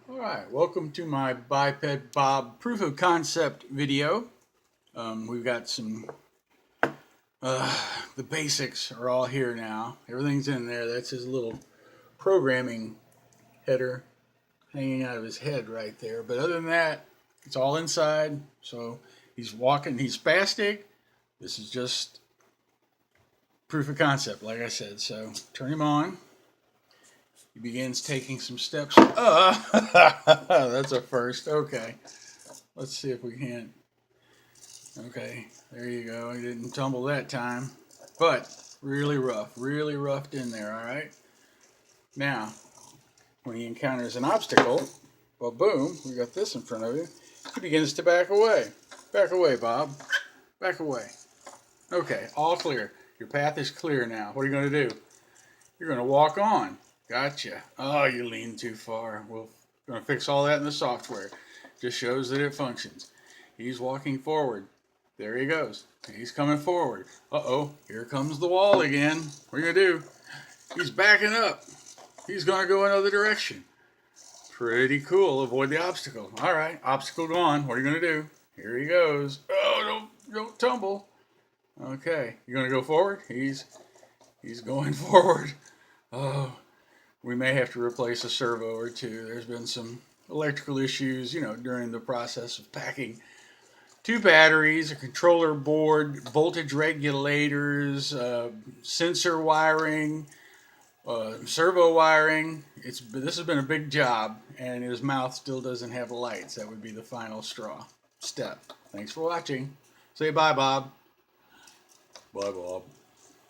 Alright, welcome to my Biped BoB proof of concept video. We've got the basics are all here now. Everything's in there. That's his little programming header hanging out of his head right there. But other than that, it's all inside. So he's walking, he's spastic. This is just proof of concept, like I said. So turn him on. He begins taking some steps. That's a first. Okay. Let's see if we can't. Okay, there you go. He didn't tumble that time. But really roughed in there, all right? Now, when he encounters an obstacle, well, boom, we got this in front of him. He begins to back away. Back away, Bob. Back away. Okay, all clear. Your path is clear now. What are you going to do? You're going to walk on. Gotcha. Oh, you leaned too far. We're going to fix all that in the software. Just shows that it functions. He's walking forward. There he goes. He's coming forward. Uh-oh, here comes the wall again. What are you going to do? He's backing up. He's going to go another direction. Pretty cool. Avoid the obstacle. All right, obstacle gone. What are you going to do? Here he goes. Oh, don't tumble. Okay, you going to go forward? He's going forward. Oh, we may have to replace a servo or two. There's been some electrical issues, during the process of packing two batteries, a controller board, voltage regulators, sensor wiring, servo wiring. This has been a big job, and his mouth still doesn't have lights. That would be the final step. Thanks for watching. Say bye, Bob. Bye, Bob.